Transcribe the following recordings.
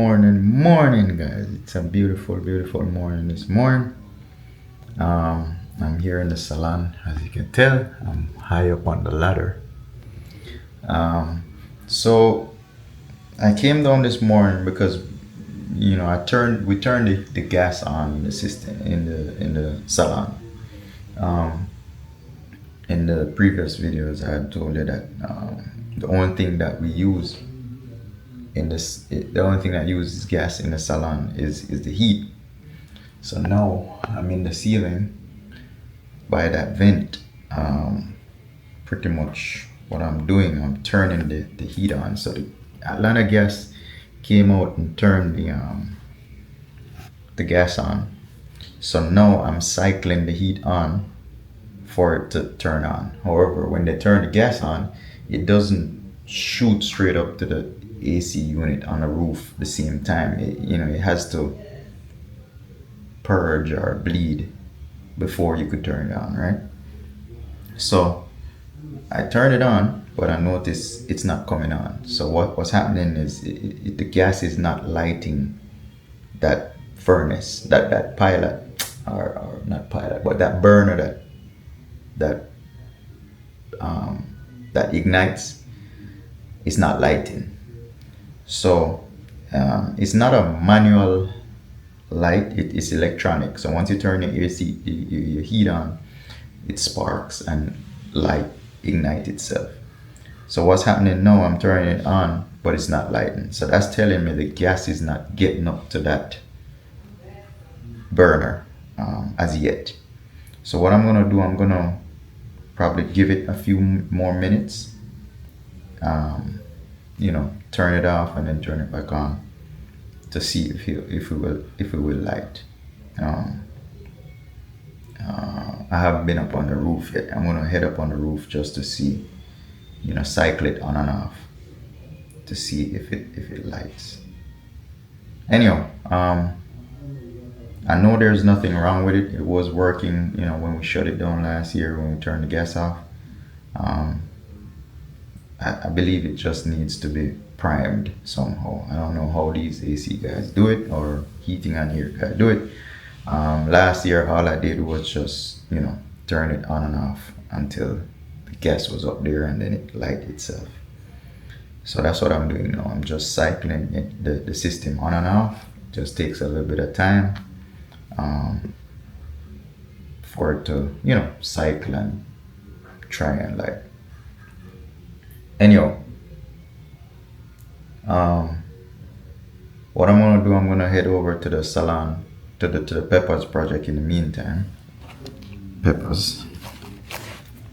morning, guys. It's a beautiful, beautiful morning this morning. I'm here in the salon, as you can tell. I'm high up on the ladder. So I came down this morning because we turned the gas on in the system in the salon. In the previous videos, I had told you that the only thing that we use the only thing that uses gas in the salon is the heat. So now I'm in the ceiling by that vent. Pretty much what I'm doing, I'm turning the heat on. So the Atlanta gas came out and turned the gas on. So now I'm cycling the heat on for it to turn on. However, when they turn the gas on, it doesn't shoot straight up to the AC unit on the roof the same time. It has to purge or bleed before you could turn it on, right? So I turned it on, but I noticed it's not coming on. So what's happening is the gas is not lighting that furnace, that pilot, or not pilot, but that burner that ignites. It's not lighting. So it's not a manual light, it is electronic. So once you turn your heat on, it sparks and light ignite itself. So what's happening now, I'm turning it on, but it's not lighting. So that's telling me the gas is not getting up to that burner as yet. So what I'm gonna do, I'm gonna probably give it a few more minutes. Turn it off and then turn it back on to see if it will light. I haven't been up on the roof yet. I'm gonna head up on the roof just to see, cycle it on and off to see if it lights. Anyhow, I know there's nothing wrong with it. It was working, when we shut it down last year when we turned the gas off. I believe it just needs to be primed somehow. I don't know how these AC guys do it, or heating on here guys do it. Last year all I did was just turn it on and off until the gas was up there, and then it light itself. So that's what I'm doing now. I'm just cycling the system on and off. It just takes a little bit of time for it to cycle and try and light. Anyhow, what I'm gonna do, I'm gonna head over to the salon, to the Peppaz project in the meantime. Peppaz,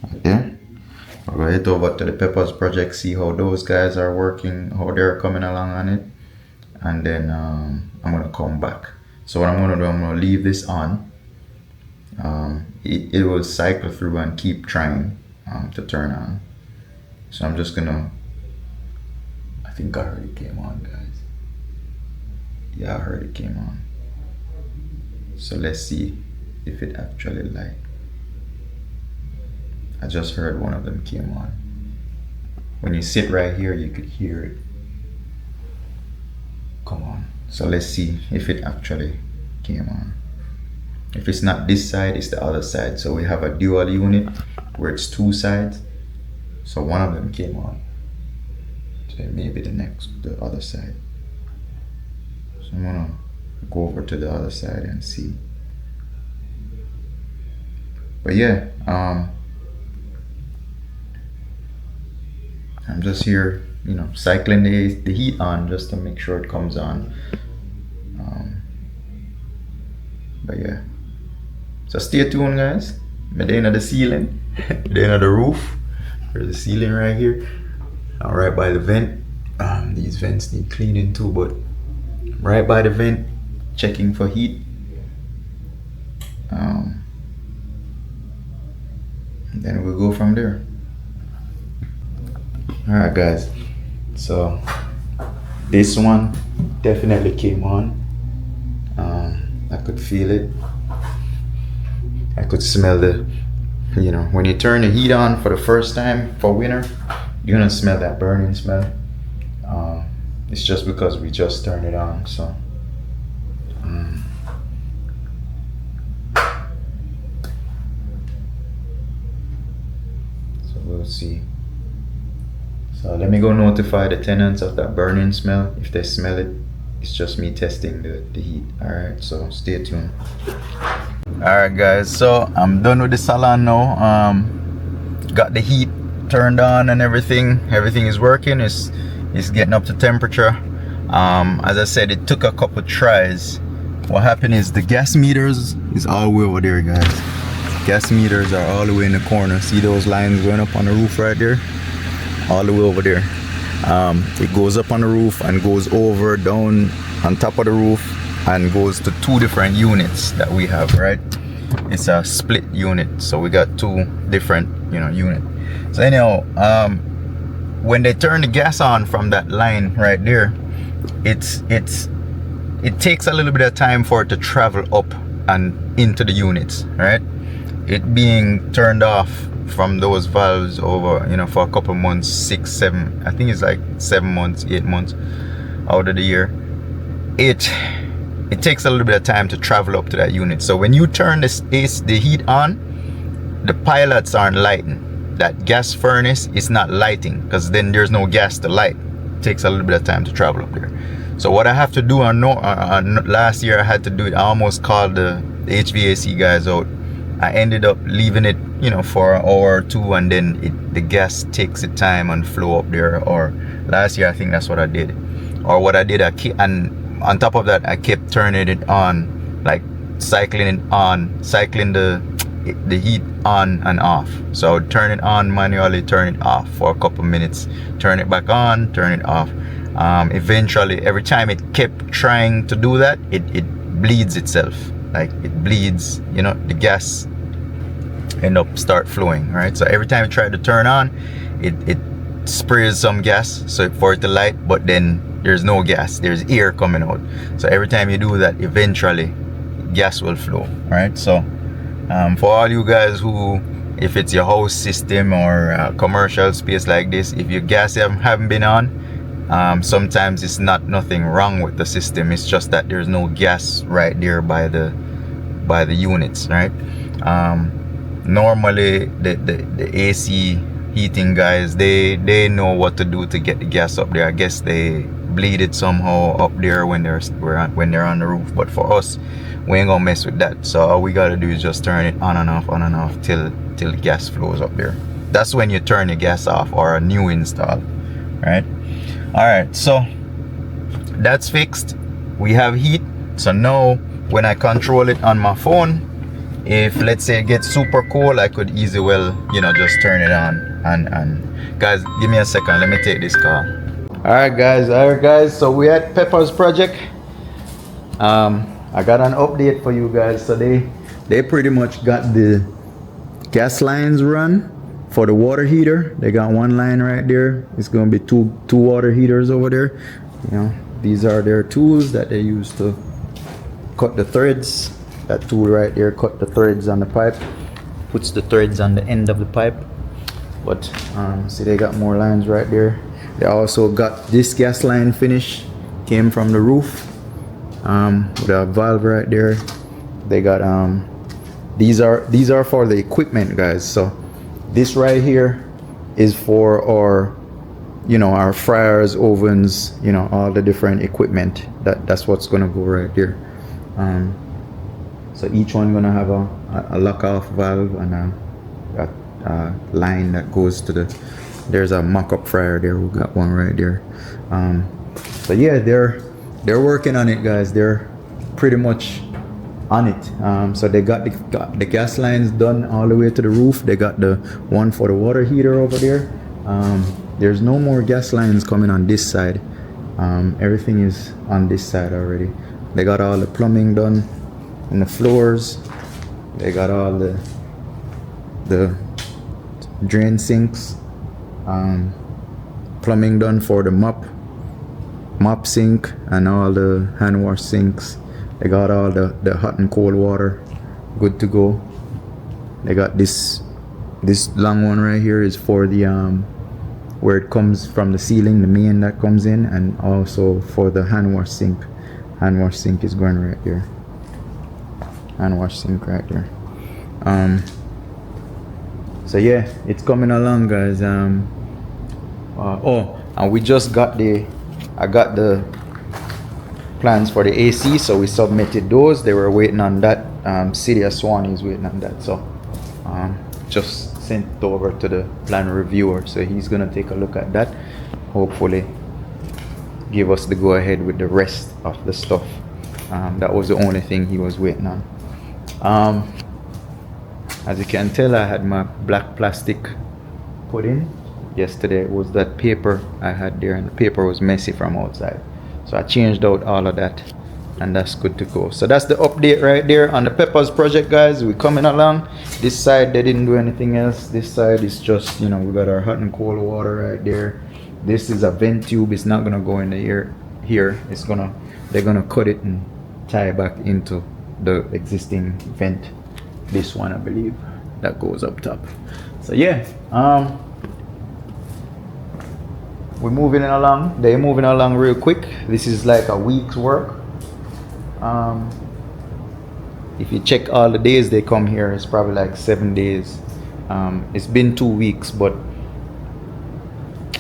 right there. We're gonna head over to the Peppaz project, see how those guys are working, how they're coming along on it, and then I'm gonna come back. So what I'm gonna do, I'm gonna leave this on. It will cycle through and keep trying to turn on. So I'm just gonna, I think I heard it came on, guys. Yeah, I heard it came on. So let's see if it actually light. I just heard one of them came on. When you sit right here, you could hear it. Come on. So let's see if it actually came on. If it's not this side, it's the other side. So we have a dual unit where it's two sides. So one of them came on. So maybe the other side. So I'm gonna go over to the other side and see. But yeah, I'm just here, cycling the heat on just to make sure it comes on. But yeah, so stay tuned, guys. I'm down at the ceiling, down at the roof. There's a ceiling right here, right by the vent. These vents need cleaning too, but right by the vent, checking for heat. Then we'll go from there. All right, guys. So this one definitely came on. I could feel it. I could smell when you turn the heat on for the first time for winter, you're gonna smell that burning smell. It's just because we just turned it on, so so we'll see. So let me go notify the tenants of that burning smell. If they smell it, it's just me testing the heat. Alright, so stay tuned. Alright guys, so I'm done with the salon now. Got the heat turned on and everything is working. It's getting up to temperature. As I said, it took a couple tries. What happened is the gas meters is all the way over there, guys. Gas meters are all the way in the corner. See those lines going up on the roof right there? All the way over there. It goes up on the roof and goes over, down on top of the roof, and goes to two different units that we have, right? It's a split unit, so we got two different, unit. So anyhow, when they turn the gas on from that line right there, it takes a little bit of time for it to travel up and into the units, right? It being turned off from those valves over, for a couple months, 6, 7, I think it's like 7 months, 8 months out of the year. It takes a little bit of time to travel up to that unit. So when you turn the heat on, the pilots aren't lighting. That gas furnace is not lighting because then there's no gas to light. It takes a little bit of time to travel up there. So what I have to do on last year, I had to do it. I almost called the HVAC guys out. I ended up leaving it, for an hour or two, and then the gas takes its time and flow up there. Or last year, I think that's what I did. Or what I did, and on top of that, I kept turning it on, like cycling it on, cycling the heat on and off. So I would turn it on manually, turn it off for a couple minutes, turn it back on, turn it off. Eventually, every time it kept trying to do that, it bleeds itself. Like it bleeds, the gas start flowing, right? So every time it tried to turn on, it sprays some gas for it to light, but then there's no gas, there's air coming out. So every time you do that, eventually gas will flow, right? So for all you guys who, if it's your house system or a commercial space like this, if your gas haven't been on, sometimes it's nothing wrong with the system. It's just that there's no gas right there by the units, right? Normally the AC heating guys, they know what to do to get the gas up there. I guess they bleed it somehow up there when they're on the roof. But for us, we ain't gonna mess with that. So all we gotta do is just turn it on and off till the gas flows up there. That's when you turn the gas off, or a new install, right? All right, so that's fixed. We have heat. So now when I control it on my phone, if let's say it gets super cold, I could easily just turn it on. And guys, give me a second, let me take this call. All right guys, so we at Peppaz project. I got an update for you guys. So they pretty much got the gas lines run for the water heater. They got one line right there. It's gonna be two water heaters over there. These are their tools that they use to cut the threads. That tool right there cut the threads on the pipe, puts the threads on the end of the pipe. But see, they got more lines right there. They also got this gas line finish, came from the roof, with a valve right there. They got these are for the equipment, guys. So this right here is for our fryers, ovens, all the different equipment. That's what's gonna go right there. So each one gonna have a lock-off valve and a line that goes to there's a mock-up fryer there. We got one right there. So yeah, they're working on it, guys. They're pretty much on it. So they got the gas lines done all the way to the roof. They got the one for the water heater over there. There's no more gas lines coming on this side. Everything is on this side already. They got all the plumbing done in the floors. They got all the drain sinks, plumbing done for the mop sink and all the hand wash sinks. They got all the hot and cold water good to go. They got this long one right here is for the where it comes from the ceiling, the main that comes in, and also for the hand wash sink. Hand wash sink is going right there. Hand wash sink right there. So yeah, it's coming along, guys. Oh, and we just got I got the plans for the AC, so we submitted those. They were waiting on that. City of Swanee is waiting on that, so just sent it over to the plan reviewer, so he's gonna take a look at that, hopefully give us the go ahead with the rest of the stuff. That was the only thing he was waiting on. As you can tell, I had my black plastic put in yesterday. It was that paper I had there, and the paper was messy from outside, so I changed out all of that, and that's good to go. So that's the update right there on the Peppaz project, guys. We're coming along. This side they didn't do anything else. This side is just, you know, we got our hot and cold water right there. This is a vent tube. It's not gonna go in the air here. They're gonna cut it and tie back into the existing vent. This one, I believe, that goes up top. So yeah, we're moving along. They're moving along real quick. This is like a week's work. If you check all the days they come here, it's probably like 7 days. It's been 2 weeks, but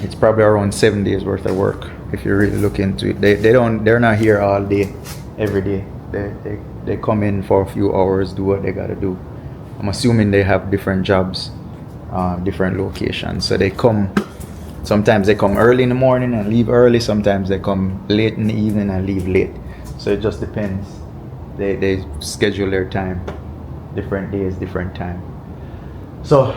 it's probably around 7 days worth of work if you really look into it. They're not here all day, every day. They come in for a few hours, do what they gotta do. I'm assuming they have different jobs, different locations. So they come, sometimes they come early in the morning and leave early. Sometimes they come late in the evening and leave late. So it just depends. They schedule their time, different days, different time. So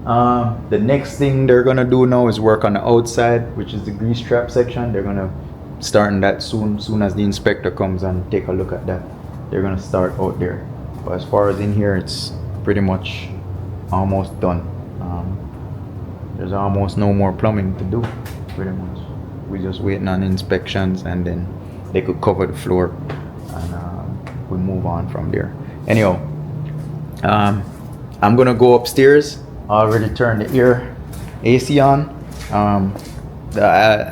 the next thing they're gonna do now is work on the outside, which is the grease trap section. They're gonna start on that soon as the inspector comes and take a look at that. They're gonna start out there. But as far as in here, it's pretty much almost done. There's almost no more plumbing to do, pretty much. We're just waiting on inspections, and then they could cover the floor, and we move on from there. Anyhow, I'm gonna go upstairs. I already turned the AC on.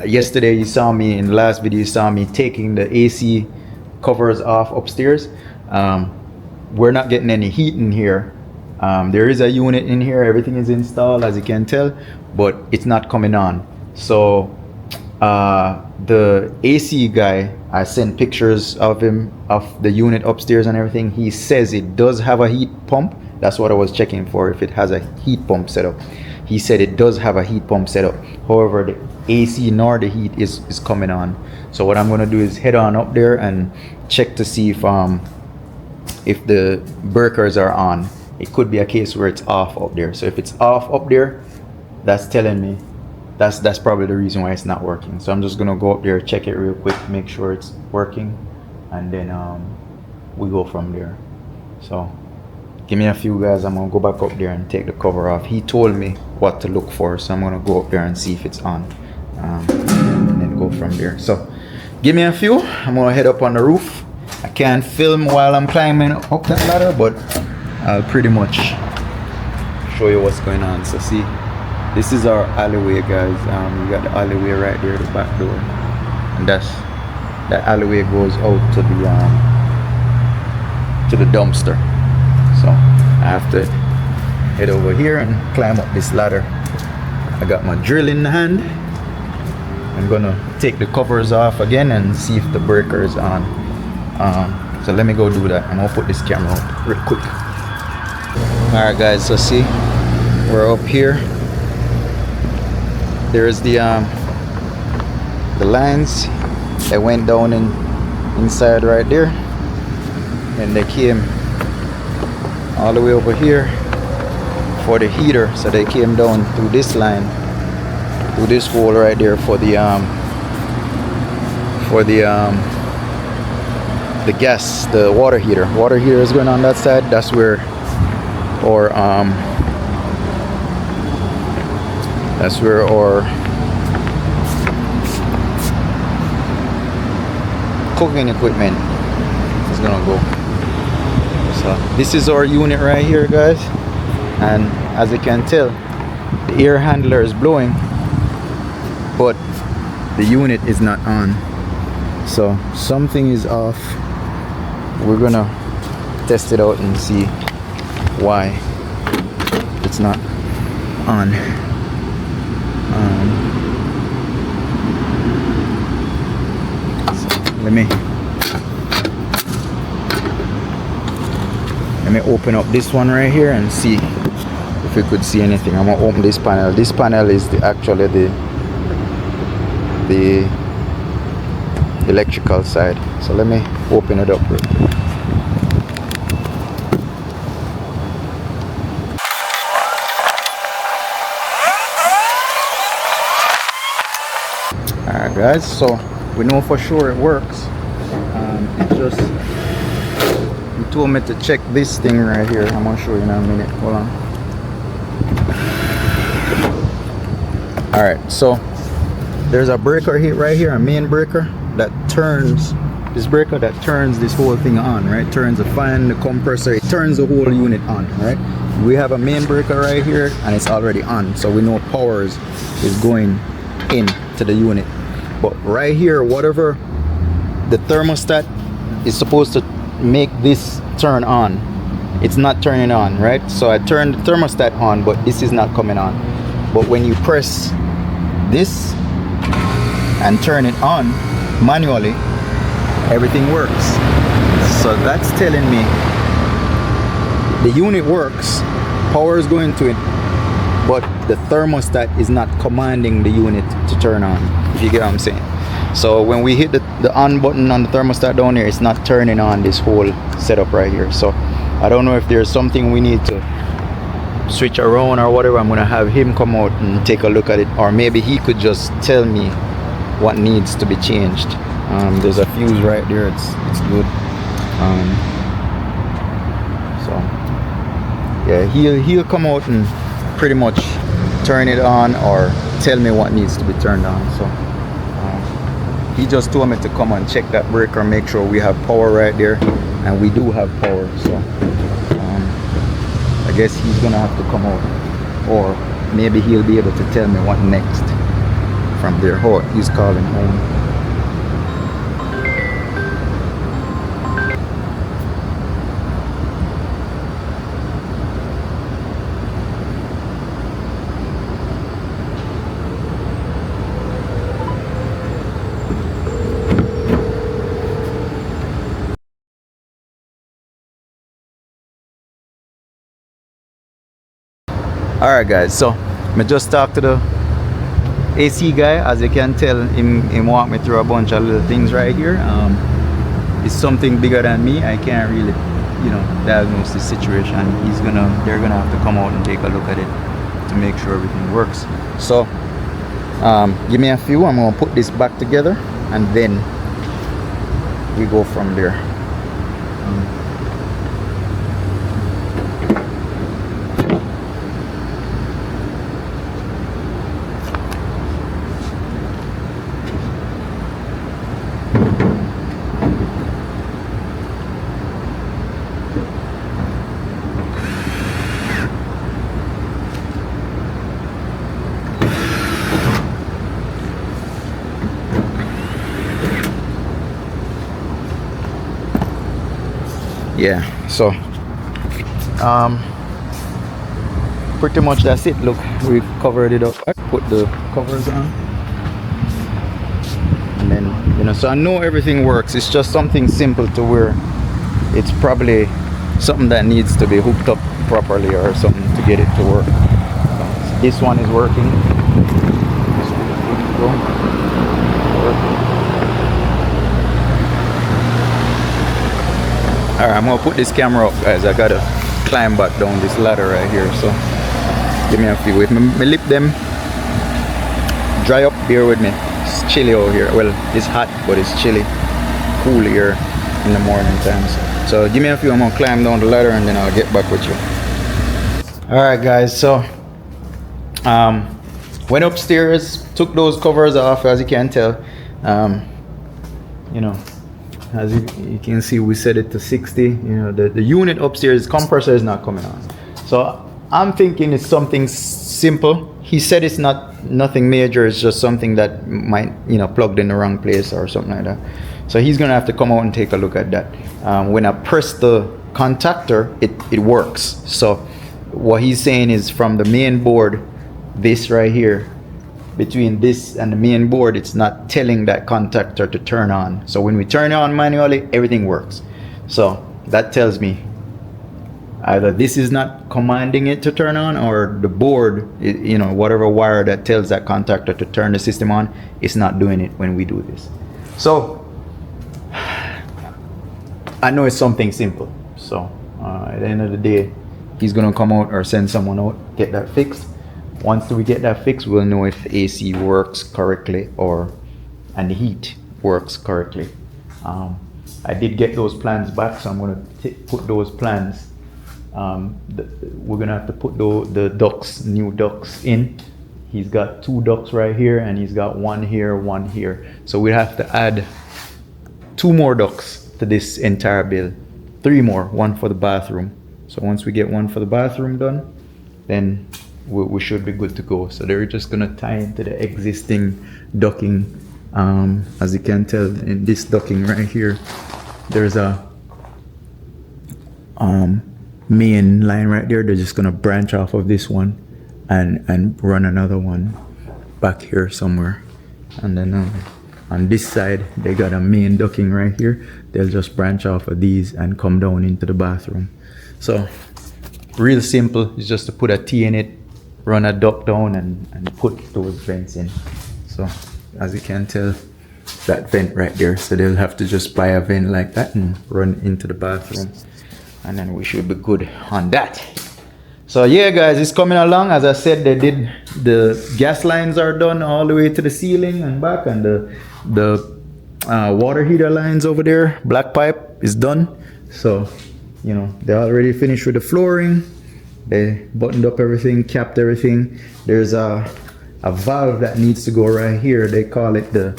Yesterday you saw me, in the last video you saw me taking the AC covers off upstairs. We're not getting any heat in here. There is a unit in here, everything is installed as you can tell, but it's not coming on. So the AC guy, I sent pictures of him, of the unit upstairs and everything. He says it does have a heat pump. That's what I was checking for, if it has a heat pump set up. He said it does have a heat pump set up. However, the AC nor the heat is coming on. So what I'm gonna do is head on up there and check to see if the breakers are on. It could be a case where it's off up there. So if it's off up there, that's telling me that's probably the reason why it's not working. So I'm just gonna go up there, check it real quick, make sure it's working, and then we go from there. So give me a few, guys. I'm gonna go back up there and take the cover off. He told me what to look for, so I'm gonna go up there and see if it's on, and then go from there. So give me a few. I'm gonna head up on the roof. I can't film while I'm climbing up that ladder, but I'll pretty much show you what's going on. So see, this is our alleyway, guys. We got the alleyway right there, the back door, and that alleyway goes out to the dumpster. So I have to head over here and climb up this ladder. I got my drill in the hand. I'm gonna take the covers off again and see if the breaker is on. So let me go do that. I'm gonna put this camera up real quick. Alright, guys, so see, we're up here. There's the lines that went down inside right there, and they came all the way over here for the heater. So they came down through this line, through this hole right there for the gas, the water heater. Water heater is going on that side. That's where, or that's where our cooking equipment is gonna go. So this is our unit right here, guys, and as you can tell, the air handler is blowing. but the unit is not on. So something is off. We're gonna test it out and see why it's not on. So let me open up this one right here and see if we could see anything. I'm gonna open this panel. This panel is actually the electrical side. So let me open it up real quick. Alright guys, so we know for sure it works. It just, he told me to check this thing right here. I'm gonna show you in a minute. Hold on. Alright, so there's a breaker here right here, a main breaker that turns this breaker that turns this whole thing on, right? Turns the fan, the compressor, it turns the whole unit on, right? We have a main breaker right here and it's already on, so we know power is going in to the unit. But right here, whatever the thermostat is supposed to make this turn on, it's not turning on, right? So I turned the thermostat on, but this is not coming on. But when you press this and turn it on manually, everything works. So that's telling me the unit works, power is going to it, but the thermostat is not commanding the unit to turn on, if you get what I'm saying. So when we hit the on button on the thermostat down here, it's not turning on this whole setup right here. So I don't know if there's something we need to switch around or whatever. I'm gonna have him come out and take a look at it, or maybe he could just tell me what needs to be changed. There's a fuse right there, it's good. So yeah, he'll come out and pretty much turn it on or tell me what needs to be turned on. So he just told me to come and check that breaker, make sure we have power right there, and we do have power. So I guess he's gonna have to come out, or maybe he'll be able to tell me what next from there. Oh, he's calling home. Alright guys, so I just talked to the AC guy. As you can tell, him walk me through a bunch of little things right here. It's something bigger than me. I can't really, diagnose this situation. They're gonna have to come out and take a look at it to make sure everything works. So give me a few. I'm gonna put this back together and then we go from there. Yeah, so pretty much that's it. Look, we covered it up. I put the covers on, and then so I know everything works. It's just something simple to where it's probably something that needs to be hooked up properly or something to get it to work. So this one is working. Alright, I'm gonna put this camera up, guys. I gotta climb back down this ladder right here, so give me a few. If my lip them dry up, bear with me. It's chilly out here. Well, it's hot, but it's chilly, cool here in the morning times. So give me a few. I'm gonna climb down the ladder and then I'll get back with you. Alright guys, so went upstairs, took those covers off. As you can tell, as you can see, we set it to 60. The unit upstairs compressor is not coming on. So I'm thinking it's something simple. he said it's nothing major. It's just something that might, plugged in the wrong place or something like that. So he's gonna have to come out and take a look at that. When I press the contactor, it works. So what he's saying is from the main board, this right here, between this and the main board, it's not telling that contactor to turn on. So when we turn it on manually, everything works. So that tells me either this is not commanding it to turn on, or the board, whatever wire that tells that contactor to turn the system on, is not doing it when we do this. So I know it's something simple. So at the end of the day, he's gonna come out or send someone out, get that fixed. Once we get that fixed, we'll know if the AC works correctly and the heat works correctly. I did get those plans back, so I'm gonna put those plans. We're gonna have to put the ducts, new ducts in. He's got 2 ducts right here, and he's got 1 here, 1 here. So we have to add 2 more ducts to this entire build. 3 more, 1 for the bathroom. So once we get 1 for the bathroom done, then we should be good to go. So they're just gonna tie into the existing ducting. As you can tell in this ducting right here, there's a main line right there. They're just gonna branch off of this one and run another one back here somewhere. And then on this side, they got a main ducting right here. They'll just branch off of these and come down into the bathroom. So real simple. It's just to put a T in it, run a duct down, and put those vents in. So as you can tell, that vent right there, so they'll have to just buy a vent like that and run into the bathroom, and then we should be good on that. So yeah guys, it's coming along. As I said, the gas lines are done all the way to the ceiling and back, and the water heater lines over there, black pipe, is done. So they're already finished with the flooring. They buttoned up everything, capped everything. There's a valve that needs to go right here. They call it the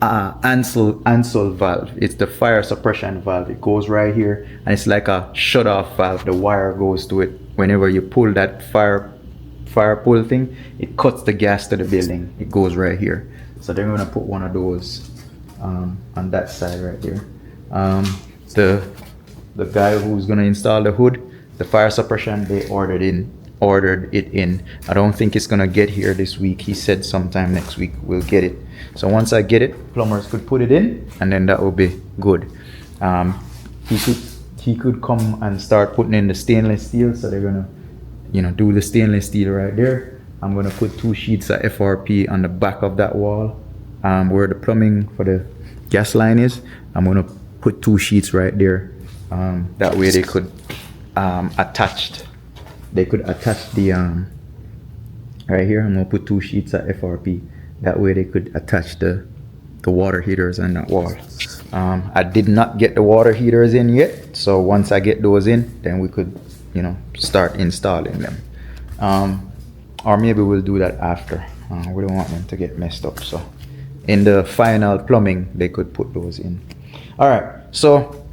Ansel valve. It's the fire suppression valve. It goes right here, and it's like a shut-off valve. The wire goes to it. Whenever you pull that fire pull thing, it cuts the gas to the building. It goes right here. So they're gonna put one of those on that side right there. The guy who's gonna install the hood, the fire suppression, they ordered it in. I don't think it's gonna get here this week. He said sometime next week we'll get it. So once I get it, plumbers could put it in, and then that will be good. He could come and start putting in the stainless steel. So they're gonna do the stainless steel right there. I'm gonna put 2 sheets of FRP on the back of that wall where the plumbing for the gas line is. I'm gonna put 2 sheets right there. That way they could attach the right here. I'm gonna put 2 sheets of FRP. That way they could attach the water heaters on that wall. I did not get the water heaters in yet, so once I get those in, then we could start installing them, or maybe we'll do that after. We don't want them to get messed up, so in the final plumbing they could put those in. All right, so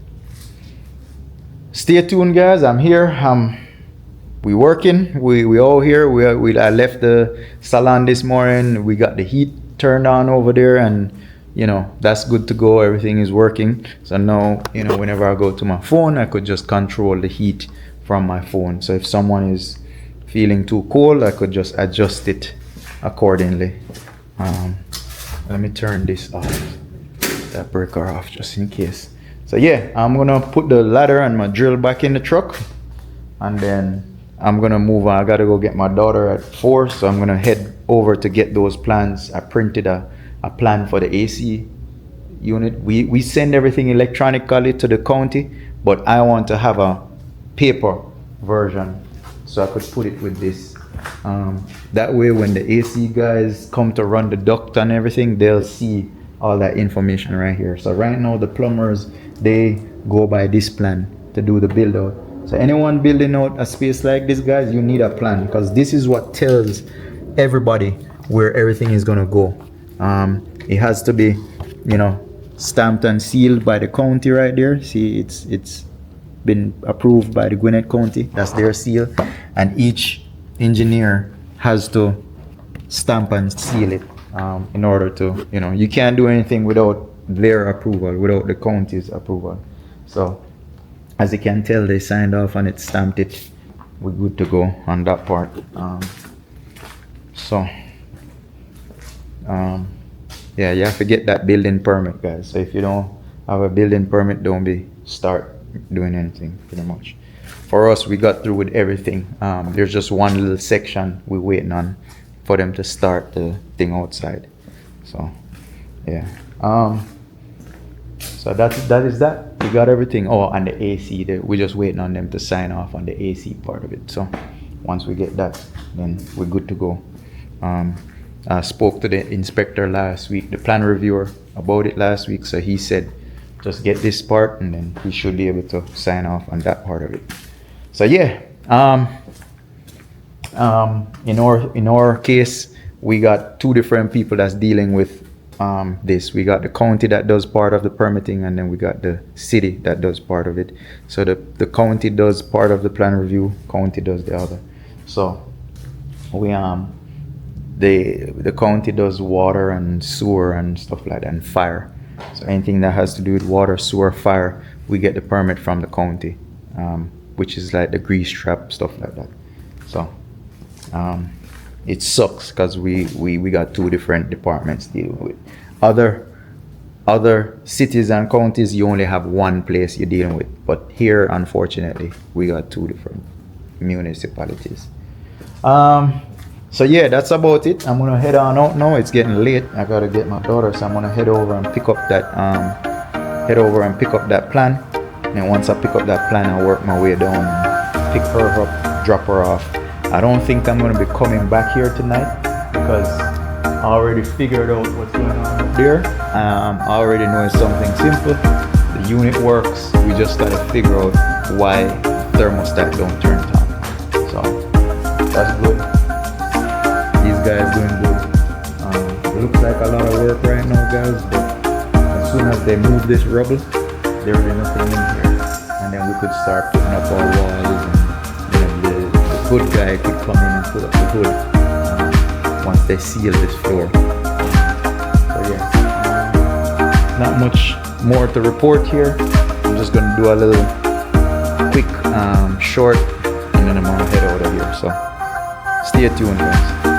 stay tuned guys. I'm here. We working. We all here. I left the salon this morning. We got the heat turned on over there, and that's good to go. Everything is working. So now whenever I go to my phone, I could just control the heat from my phone. So if someone is feeling too cold, I could just adjust it accordingly. Let me turn this off, that breaker off, just in case. So yeah, I'm gonna put the ladder and my drill back in the truck, and then I'm gonna move on. I gotta go get my daughter at 4, so I'm gonna head over to get those plans. I printed a plan for the AC unit. We send everything electronically to the county, but I want to have a paper version so I could put it with this. That way when the AC guys come to run the duct and everything, they'll see all that information right here. So right now the plumbers, they go by this plan to do the build out. So anyone building out a space like this, guys, you need a plan, because this is what tells everybody where everything is gonna go. It has to be stamped and sealed by the county right there. See, it's been approved by the Gwinnett County. That's their seal, and each engineer has to stamp and seal it in order to, you can't do anything without their approval, without the county's approval. So as you can tell, they signed off on it, stamped it. We're good to go on that part. Yeah, you have to get that building permit, guys. So if you don't have a building permit, don't start doing anything, pretty much. For us, we got through with everything. There's just one little section we're waiting on for them to start the thing outside. So yeah. So that is that. We got everything. Oh, and the AC, we're just waiting on them to sign off on the AC part of it. So once we get that, then we're good to go. I spoke to the inspector last week, the plan reviewer, about it last week. So he said, just get this part and then we should be able to sign off on that part of it. So yeah, in our case, we got two different people that's dealing with this. We got the county that does part of the permitting, and then we got the city that does part of it. So the county does part of the plan review, county does the other. So we the county does water and sewer and stuff like that, and fire. So anything that has to do with water, sewer, fire, we get the permit from the county, which is like the grease trap, stuff like that. So it sucks because we got two different departments dealing with. Other cities and counties, you only have one place you're dealing with, but here, unfortunately, we got two different municipalities. So yeah, that's about it. I'm gonna head on out now. It's getting late. I gotta get my daughter, so I'm gonna head over and pick up that plan. And then once I pick up that plan, I'll work my way down and pick her up, drop her off. I don't think I'm gonna be coming back here tonight because I already figured out what's going on up there. I already know it's something simple. The unit works. We just gotta figure out why thermostat don't turn on. So that's good. These guys doing good. Looks like a lot of work right now, guys, but as soon as they move this rubble, there will be nothing in here, and then we could start putting up our walls, and the hood guy could come in and put up the hood once they seal this floor. So yeah, not much more to report here. I'm just gonna do a little quick short, and then I'm gonna head out of here. So stay tuned, guys.